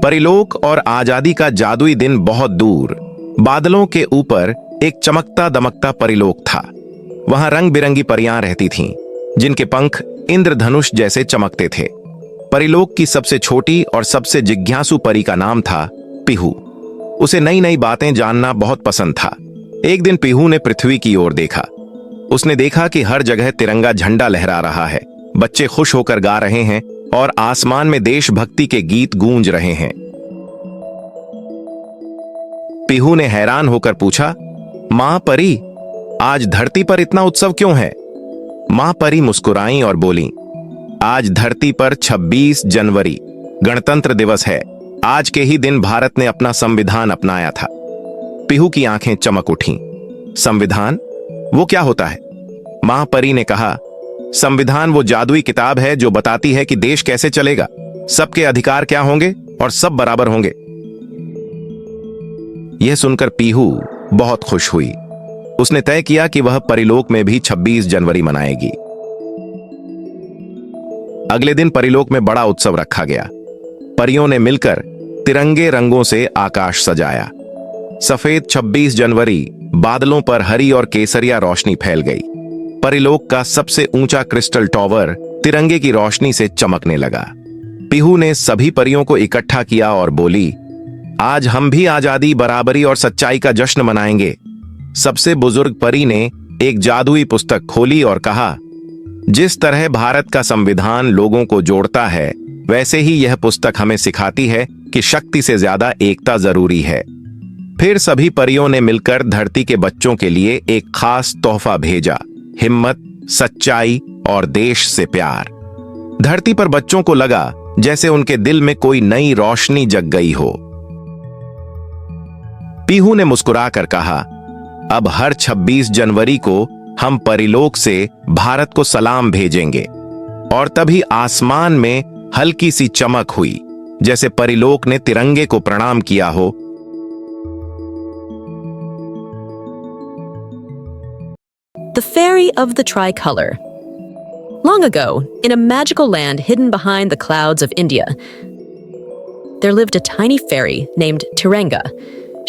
परिलोक और आजादी का जादुई दिन बहुत दूर बादलों के ऊपर एक चमकता दमकता परिलोक था। वहां रंग बिरंगी परियां रहती थीं, जिनके पंख इंद्रधनुष जैसे चमकते थे। परिलोक की सबसे छोटी और सबसे जिज्ञासु परी का नाम था पीहू। उसे नई नई बातें जानना बहुत पसंद था। एक दिन पीहू ने पृथ्वी की ओर देखा। उसने देखा कि हर जगह तिरंगा झंडा लहरा रहा है, बच्चे खुश होकर गा रहे हैं और आसमान में देशभक्ति के गीत गूंज रहे हैं। पीहू ने हैरान होकर पूछा, मां परी, आज धरती पर इतना उत्सव क्यों है? मां परी मुस्कुराई और बोली, आज धरती पर 26 जनवरी गणतंत्र दिवस है। आज के ही दिन भारत ने अपना संविधान अपनाया था। पीहू की आंखें चमक उठीं। संविधान? वो क्या होता है? मां परी ने कहा, संविधान वो जादुई किताब है जो बताती है कि देश कैसे चलेगा, सबके अधिकार क्या होंगे और सब बराबर होंगे। यह सुनकर पीहू बहुत खुश हुई। उसने तय किया कि वह परिलोक में भी 26 जनवरी मनाएगी। अगले दिन परिलोक में बड़ा उत्सव रखा गया। परियों ने मिलकर तिरंगे रंगों से आकाश सजाया। सफेद 26 जनवरी बादलों पर हरी और केसरिया रोशनी फैल गई। परिलोक का सबसे ऊंचा क्रिस्टल टॉवर तिरंगे की रोशनी से चमकने लगा। पीहू ने सभी परियों को इकट्ठा किया और बोली, आज हम भी आजादी, बराबरी और सच्चाई का जश्न मनाएंगे। सबसे बुजुर्ग परी ने एक जादुई पुस्तक खोली और कहा, जिस तरह भारत का संविधान लोगों को जोड़ता है, वैसे ही यह पुस्तक हमें सिखाती है कि शक्ति से ज्यादा एकता जरूरी है। फिर सभी परियों ने मिलकर धरती के बच्चों के लिए एक खास तोहफा भेजा, हिम्मत, सच्चाई और देश से प्यार। धरती पर बच्चों को लगा जैसे उनके दिल में कोई नई रोशनी जग गई हो। पीहू ने मुस्कुराकर कहा, अब हर 26 जनवरी को हम परिलोक से भारत को सलाम भेजेंगे। और तभी आसमान में हल्की सी चमक हुई, जैसे परिलोक ने तिरंगे को प्रणाम किया हो। The Fairy of the Tricolor. Long ago, in a magical land hidden behind the clouds of India, there lived a tiny fairy named Tiranga.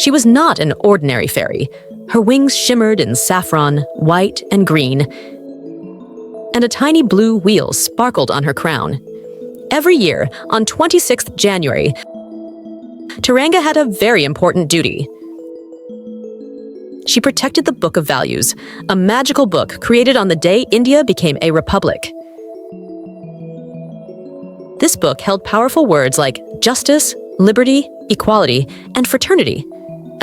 She was not an ordinary fairy. Her wings shimmered in saffron, white, and green, and a tiny blue wheel sparkled on her crown. Every year, on 26th January, Tiranga had a very important duty. She protected the Book of Values, a magical book created on the day India became a republic. This book held powerful words like justice, liberty, equality, and fraternity.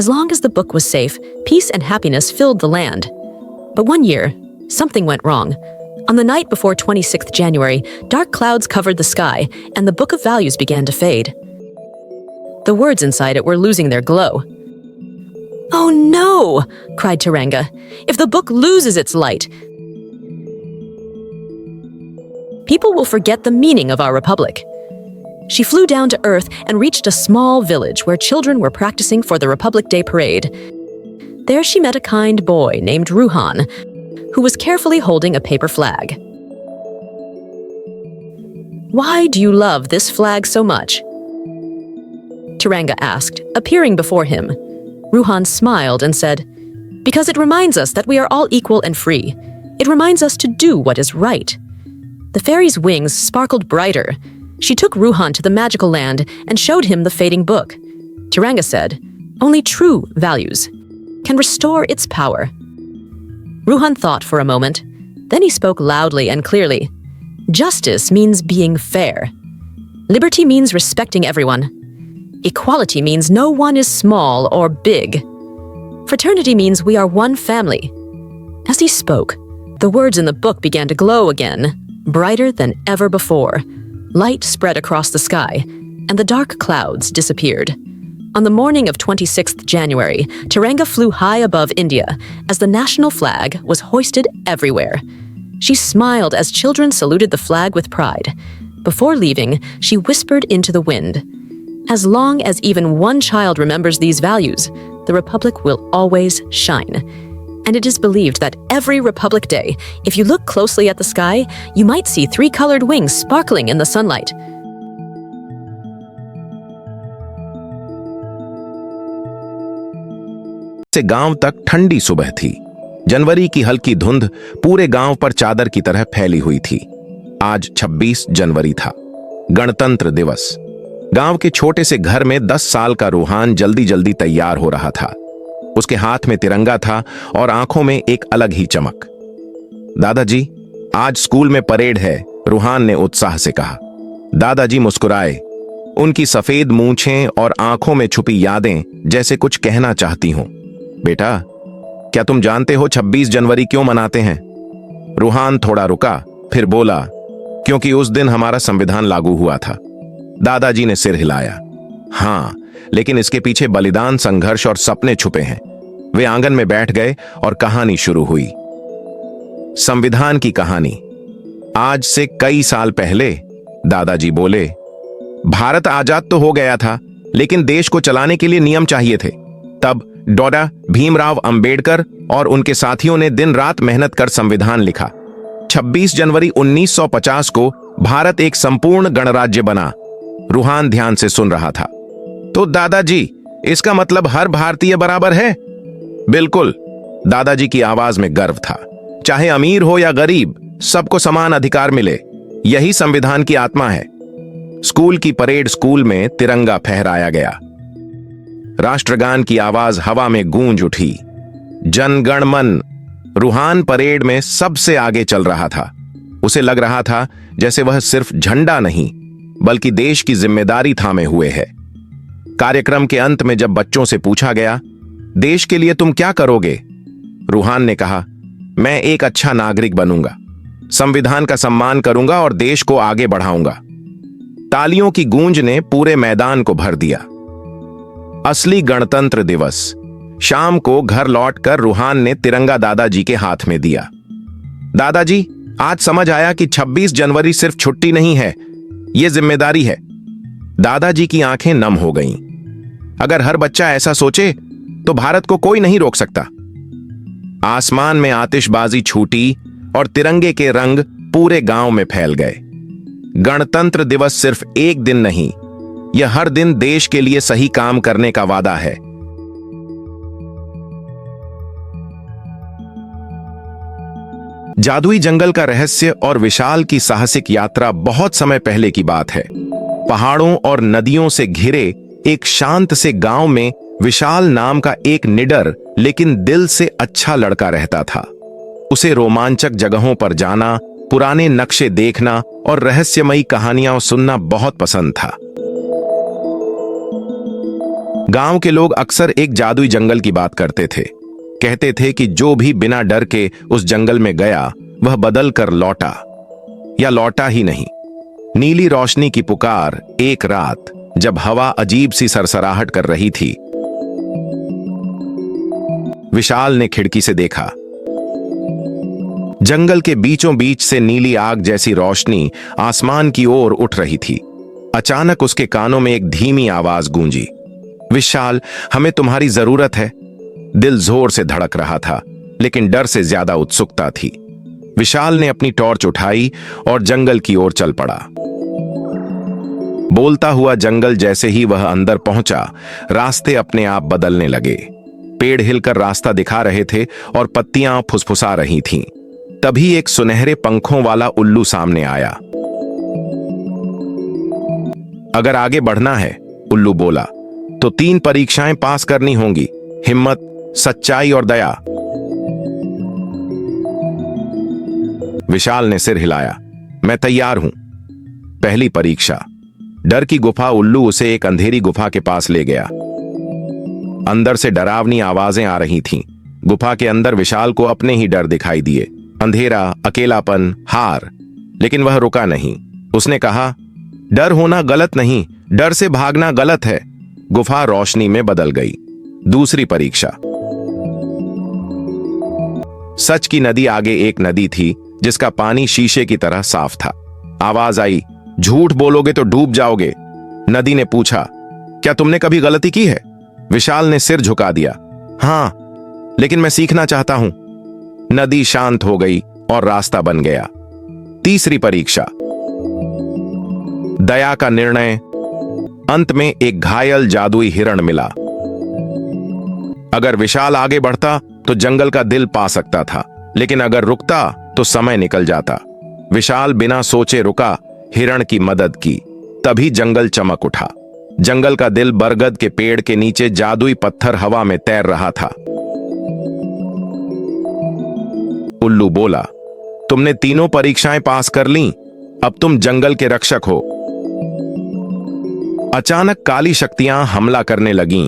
As long as the book was safe, peace and happiness filled the land. But one year, something went wrong. On the night before 26th January, dark clouds covered the sky, and the Book of Values began to fade. The words inside it were losing their glow. "Oh no!" cried Tiranga. "If the book loses its light, people will forget the meaning of our republic." She flew down to Earth and reached a small village where children were practicing for the Republic Day parade. There she met a kind boy named Ruhan, who was carefully holding a paper flag. "Why do you love this flag so much?" Tiranga asked, appearing before him. Ruhan smiled and said, "Because it reminds us that we are all equal and free. It reminds us to do what is right." The fairy's wings sparkled brighter. She took Ruhan to the magical land and showed him the fading book. Tiranga said, "Only true values can restore its power." Ruhan thought for a moment. Then he spoke loudly and clearly. "Justice means being fair. Liberty means respecting everyone. Equality means no one is small or big. Fraternity means we are one family." As he spoke, the words in the book began to glow again, brighter than ever before. Light spread across the sky, and the dark clouds disappeared. On the morning of 26th January, Tiranga flew high above India as the national flag was hoisted everywhere. She smiled as children saluted the flag with pride. Before leaving, she whispered into the wind, "As long as even one child remembers these values, the Republic will always shine." And it is believed that every Republic Day, if you look closely at the sky, you might see 3 colored wings sparkling in the sunlight. से गांव तक ठंडी सुबह थी। जनवरी की हल्की धुंध पूरे गांव पर चादर की तरह फैली हुई थी। आज 26 जनवरी था, गणतंत्र दिवस। गांव के छोटे से घर में 10 साल का रूहान जल्दी जल्दी तैयार हो रहा था। उसके हाथ में तिरंगा था और आंखों में एक अलग ही चमक। दादाजी, आज स्कूल में परेड है, रूहान ने उत्साह से कहा। दादाजी मुस्कुराए। उनकी सफेद मूंछें और आंखों में छुपी यादें जैसे कुछ कहना चाहती हों। बेटा, क्या तुम जानते हो 26 जनवरी क्यों मनाते हैं? रूहान थोड़ा रुका, फिर बोला, क्योंकि उस दिन हमारा संविधान लागू हुआ था। दादाजी ने सिर हिलाया। हां, लेकिन इसके पीछे बलिदान, संघर्ष और सपने छुपे हैं। वे आंगन में बैठ गए और कहानी शुरू हुई। संविधान की कहानी। आज से कई साल पहले, दादाजी बोले, भारत आजाद तो हो गया था, लेकिन देश को चलाने के लिए नियम चाहिए थे। तब डॉक्टर भीमराव अंबेडकर और उनके साथियों ने दिन रात मेहनत कर संविधान लिखा। 26 जनवरी 1950 को भारत एक संपूर्ण गणराज्य बना। रूहान ध्यान से सुन रहा था। तो दादाजी, इसका मतलब हर भारतीय बराबर है? बिल्कुल, दादाजी की आवाज में गर्व था। चाहे अमीर हो या गरीब, सबको समान अधिकार मिले। यही संविधान की आत्मा है। स्कूल की परेड स्कूल में तिरंगा फहराया गया। राष्ट्रगान की आवाज हवा में गूंज उठी। जन गण मन। रूहान परेड में सबसे आगे चल रहा था। उसे लग रहा था जैसे वह सिर्फ झंडा नहीं, बल्कि देश की जिम्मेदारी थामे हुए है। कार्यक्रम के अंत में जब बच्चों से पूछा गया, देश के लिए तुम क्या करोगे? रूहान ने कहा, मैं एक अच्छा नागरिक बनूंगा, संविधान का सम्मान करूंगा और देश को आगे बढ़ाऊंगा। तालियों की गूंज ने पूरे मैदान को भर दिया। असली गणतंत्र दिवस। शाम को घर लौटकर रूहान ने तिरंगा दादाजी के हाथ में दिया। दादाजी, आज समझ आया कि 26 जनवरी सिर्फ छुट्टी नहीं है, यह जिम्मेदारी है। दादाजी की आंखें नम हो गईं। अगर हर बच्चा ऐसा सोचे तो भारत को कोई नहीं रोक सकता। आसमान में आतिशबाजी छूटी और तिरंगे के रंग पूरे गांव में फैल गए। गणतंत्र दिवस सिर्फ एक दिन नहीं, यह हर दिन देश के लिए सही काम करने का वादा है। जादुई जंगल का रहस्य और विशाल की साहसिक यात्रा बहुत समय पहले की बात है। पहाड़ों और नदियों से घिरे एक शांत से गांव में विशाल नाम का एक निडर लेकिन दिल से अच्छा लड़का रहता था। उसे रोमांचक जगहों पर जाना, पुराने नक्शे देखना और रहस्यमयी कहानियां सुनना बहुत पसंद था। गांव के लोग अक्सर एक जादुई जंगल की बात करते थे। कहते थे कि जो भी बिना डर के उस जंगल में गया, वह बदल कर लौटा, या लौटा ही नहीं। नीली रोशनी की पुकार। एक रात जब हवा अजीब सी सरसराहट कर रही थी, विशाल ने खिड़की से देखा। जंगल के बीचों बीच से नीली आग जैसी रोशनी आसमान की ओर उठ रही थी। अचानक उसके कानों में एक धीमी आवाज गूंजी, विशाल, हमें तुम्हारी जरूरत है। दिल जोर से धड़क रहा था, लेकिन डर से ज्यादा उत्सुकता थी। विशाल ने अपनी टॉर्च उठाई और जंगल की ओर चल पड़ा। बोलता हुआ जंगल जैसे ही वह अंदर पहुंचा, रास्ते अपने आप बदलने लगे। पेड़ हिलकर रास्ता दिखा रहे थे और पत्तियां फुसफुसा रही थीं। तभी एक सुनहरे पंखों वाला उल्लू सामने आया। अगर आगे बढ़ना है, उल्लू बोला, तो 3 परीक्षाएं पास करनी होंगी, हिम्मत, सच्चाई और दया। विशाल ने सिर हिलाया। मैं तैयार हूं। पहली परीक्षा। डर की गुफा। उल्लू उसे एक अंधेरी गुफा के पास ले गया। अंदर से डरावनी आवाजें आ रही थीं। गुफा के अंदर विशाल को अपने ही डर दिखाई दिए। अंधेरा, अकेलापन, हार। लेकिन वह रुका नहीं। उसने कहा, डर होना गलत नहीं, डर से भागना गलत है। गुफा रोशनी में बदल गई। दूसरी परीक्षा। सच की नदी। आगे एक नदी थी जिसका पानी शीशे की तरह साफ था। आवाज आई, झूठ बोलोगे तो डूब जाओगे। नदी ने पूछा, क्या तुमने कभी गलती की है? विशाल ने सिर झुका दिया। हां, लेकिन मैं सीखना चाहता हूं। नदी शांत हो गई और रास्ता बन गया। तीसरी परीक्षा। दया का निर्णय। अंत में एक घायल जादुई हिरण मिला। अगर विशाल आगे बढ़ता तो जंगल का दिल पा सकता था, लेकिन अगर रुकता तो समय निकल जाता। विशाल बिना सोचे रुका, हिरण की मदद की। तभी जंगल चमक उठा। जंगल का दिल बरगद के पेड़ के नीचे जादुई पत्थर हवा में तैर रहा था। उल्लू बोला, तुमने तीनों परीक्षाएं पास कर लीं, अब तुम जंगल के रक्षक हो। अचानक काली शक्तियां हमला करने लगीं।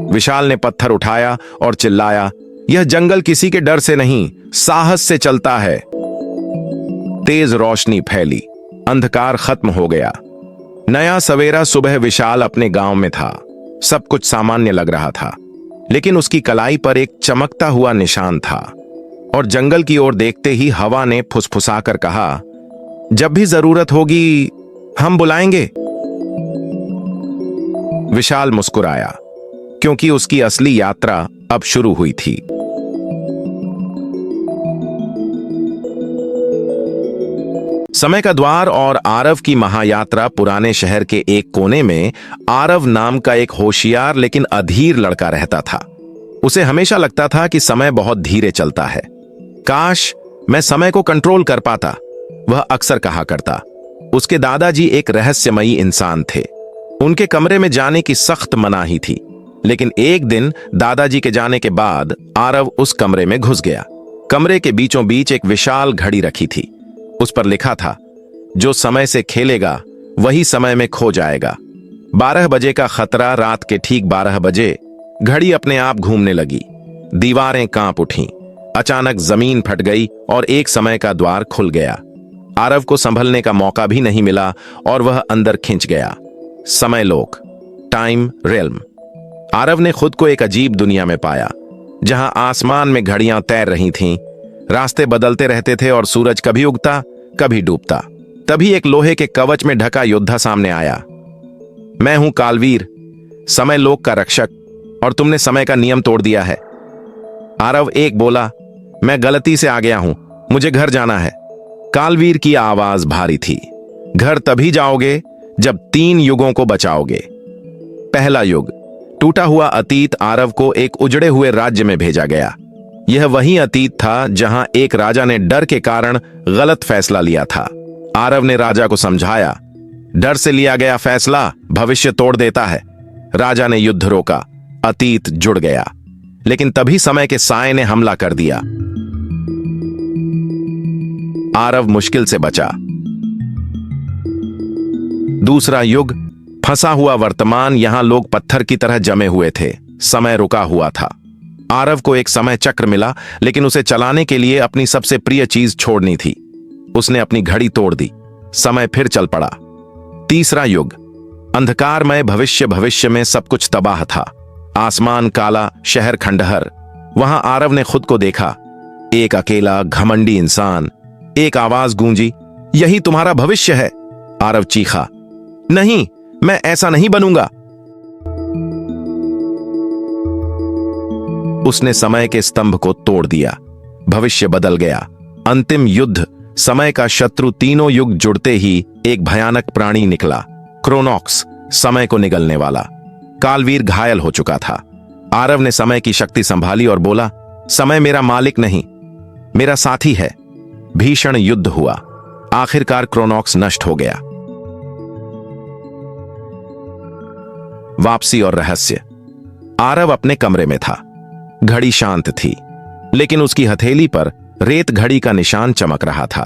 विशाल ने पत्थर उठाया और चिल्लाया, यह जंगल किसी के डर से नहीं, साहस से चलता है। तेज रोशनी फैली, अंधकार खत्म हो गया। नया सवेरा सुबह विशाल अपने गांव में था। सब कुछ सामान्य लग रहा था, लेकिन उसकी कलाई पर एक चमकता हुआ निशान था। और जंगल की ओर देखते ही हवा ने फुसफुसाकर कहा, जब भी जरूरत होगी हम बुलाएंगे। विशाल मुस्कुराया, क्योंकि उसकी असली यात्रा अब शुरू हुई थी। समय का द्वार और आरव की महायात्रा। पुराने शहर के एक कोने में आरव नाम का एक होशियार लेकिन अधीर लड़का रहता था। उसे हमेशा लगता था कि समय बहुत धीरे चलता है। काश मैं समय को कंट्रोल कर पाता, वह अक्सर कहा करता। उसके दादाजी एक रहस्यमयी इंसान थे। उनके कमरे में जाने की सख्त मनाही थी, लेकिन एक दिन दादाजी के जाने के बाद आरव उस कमरे में घुस गया। कमरे के बीचों बीच एक विशाल घड़ी रखी थी। उस पर लिखा था, जो समय से खेलेगा वही समय में खो जाएगा। 12 बजे का खतरा। रात के ठीक 12 बजे घड़ी अपने आप घूमने लगी। दीवारें कांप उठीं। अचानक जमीन फट गई और एक समय का द्वार खुल गया। आरव को संभलने का मौका भी नहीं मिला और वह अंदर खिंच गया। समय लोक, टाइम रेल्म। आरव ने खुद को एक अजीब दुनिया में पाया, जहां आसमान में घड़ियां तैर रही थीं, रास्ते बदलते रहते थे और सूरज कभी उगता कभी डूबता। तभी एक लोहे के कवच में ढका योद्धा सामने आया। मैं हूं कालवीर, समय लोक का रक्षक, और तुमने समय का नियम तोड़ दिया है। आरव एक बोला, मैं गलती से आ गया हूं, मुझे घर जाना है। कालवीर की आवाज भारी थी। घर तभी जाओगे जब 3 युगों को बचाओगे। पहला युग, टूटा हुआ अतीत। आरव को एक उजड़े हुए राज्य में भेजा गया। यह वही अतीत था जहां एक राजा ने डर के कारण गलत फैसला लिया था। आरव ने राजा को समझाया, डर से लिया गया फैसला भविष्य तोड़ देता है। राजा ने युद्ध रोका, अतीत जुड़ गया, लेकिन तभी समय के साए ने हमला कर दिया। आरव मुश्किल से बचा। दूसरा युग, फंसा हुआ वर्तमान। यहां लोग पत्थर की तरह जमे हुए थे। समय रुका हुआ था। आरव को एक समय चक्र मिला, लेकिन उसे चलाने के लिए अपनी सबसे प्रिय चीज छोड़नी थी। उसने अपनी घड़ी तोड़ दी। समय फिर चल पड़ा। तीसरा युग, अंधकारमय भविष्य। भविष्य में सब कुछ तबाह था। आसमान काला, शहर खंडहर। वहां आरव ने खुद को देखा, एक अकेला घमंडी इंसान। एक आवाज गूंजी, यही तुम्हारा भविष्य है। आरव चीखा, नहीं, मैं ऐसा नहीं बनूंगा। उसने समय के स्तंभ को तोड़ दिया। भविष्य बदल गया। अंतिम युद्ध, समय का शत्रु। तीनों युग जुड़ते ही एक भयानक प्राणी निकला, क्रोनॉक्स, समय को निगलने वाला। कालवीर घायल हो चुका था। आरव ने समय की शक्ति संभाली और बोला, समय मेरा मालिक नहीं, मेरा साथी है। भीषण युद्ध हुआ। आखिरकार क्रोनॉक्स नष्ट हो गया। वापसी और रहस्य। आरव अपने कमरे में था। घड़ी शांत थी, लेकिन उसकी हथेली पर रेत घड़ी का निशान चमक रहा था।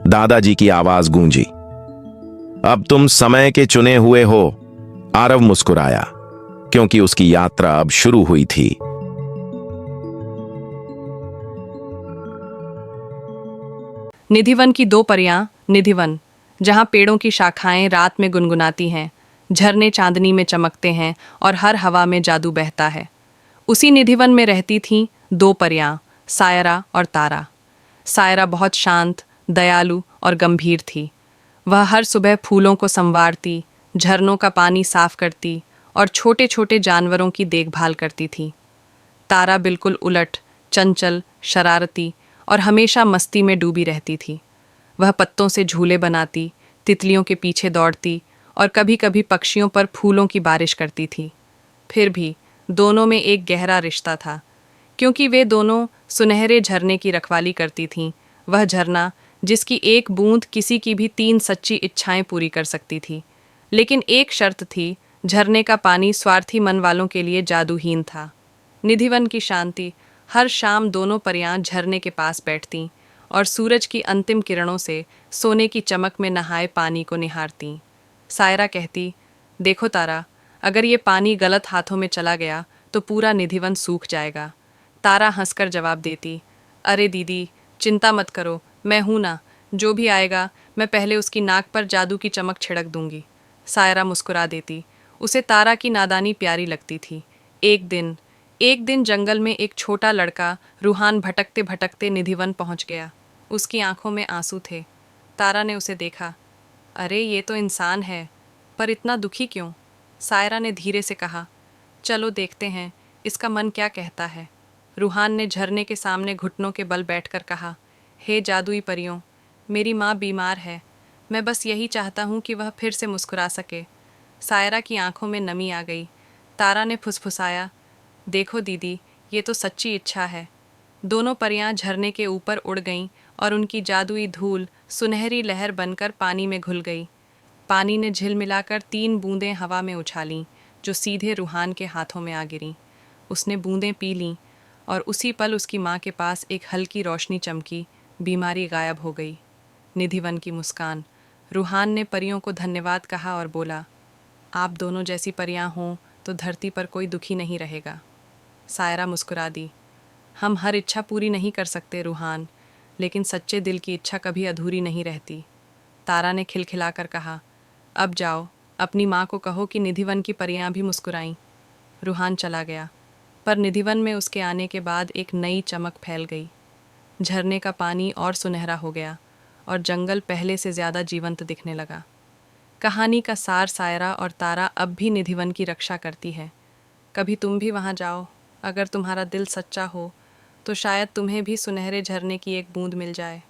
दादाजी की आवाज गूंजी, अब तुम समय के चुने हुए हो। आरव मुस्कुराया, क्योंकि उसकी यात्रा अब शुरू हुई थी। निधिवन की 2 परियां। निधिवन, जहां पेड़ों की शाखाएं रात में गुनगुनाती हैं, झरने चांदनी में चमकते हैं और हर हवा में जादू बहता है। उसी निधिवन में रहती थीं 2 परियां, सायरा और तारा। सायरा बहुत शांत, दयालु और गंभीर थी। वह हर सुबह फूलों को संवारती, झरनों का पानी साफ करती और छोटे छोटे जानवरों की देखभाल करती थी। तारा बिल्कुल उलट, चंचल, शरारती और हमेशा मस्ती में डूबी रहती थी। वह पत्तों से झूले बनाती, तितलियों के पीछे दौड़ती और कभी कभी पक्षियों पर फूलों की बारिश करती थी। फिर भी दोनों में एक गहरा रिश्ता था, क्योंकि वे दोनों सुनहरे झरने की रखवाली करती थीं। वह झरना जिसकी एक बूंद किसी की भी 3 सच्ची इच्छाएं पूरी कर सकती थी। लेकिन एक शर्त थी, झरने का पानी स्वार्थी मन वालों के लिए जादूहीन था। निधिवन की शांति। हर शाम दोनों परियां झरने के पास बैठतीं और सूरज की अंतिम किरणों से सोने की चमक में नहाए पानी को निहारतीं। सायरा कहती, देखो तारा, अगर ये पानी गलत हाथों में चला गया तो पूरा निधिवन सूख जाएगा। तारा हंसकर जवाब देती, अरे दीदी, चिंता मत करो, मैं हूं ना, जो भी आएगा मैं पहले उसकी नाक पर जादू की चमक छिड़क दूंगी। सायरा मुस्कुरा देती। उसे तारा की नादानी प्यारी लगती थी। एक दिन जंगल में एक छोटा लड़का रूहान भटकते भटकते निधिवन पहुंच गया। उसकी आंखों में आंसू थे। तारा ने उसे देखा। अरे ये तो इंसान है, पर इतना दुखी क्यों? सायरा ने धीरे से कहा, चलो देखते हैं इसका मन क्या कहता है। रूहान ने झरने के सामने घुटनों के बल बैठकर कहा, हे जादुई परियों, मेरी माँ बीमार है, मैं बस यही चाहता हूँ कि वह फिर से मुस्कुरा सके। सायरा की आंखों में नमी आ गई। तारा ने फुसफुसाया, देखो दीदी, ये तो सच्ची इच्छा है। दोनों परियां झरने के ऊपर उड़ गईं और उनकी जादुई धूल सुनहरी लहर बनकर पानी में घुल गई। पानी ने झिलमिलाकर 3 बूंदें हवा में उछालीं, जो सीधे रूहान के हाथों में आ गिरीं। उसने बूंदें पी लीं और उसी पल उसकी माँ के पास एक हल्की रोशनी चमकी, बीमारी गायब हो गई। निधिवन की मुस्कान। रूहान ने परियों को धन्यवाद कहा और बोला, आप दोनों जैसी परियां हों तो धरती पर कोई दुखी नहीं रहेगा। सायरा मुस्कुरा दी, हम हर इच्छा पूरी नहीं कर सकते रूहान, लेकिन सच्चे दिल की इच्छा कभी अधूरी नहीं रहती। तारा ने खिलखिलाकर कहा, अब जाओ, अपनी माँ को कहो कि निधिवन की परियां भी मुस्कुराईं। रूहान चला गया, पर निधिवन में उसके आने के बाद एक नई चमक फैल गई। झरने का पानी और सुनहरा हो गया और जंगल पहले से ज़्यादा जीवंत दिखने लगा। कहानी का सार, सायरा और तारा अब भी निधिवन की रक्षा करती है। कभी तुम भी वहाँ जाओ, अगर तुम्हारा दिल सच्चा हो तो शायद तुम्हें भी सुनहरे झरने की एक बूंद मिल जाए।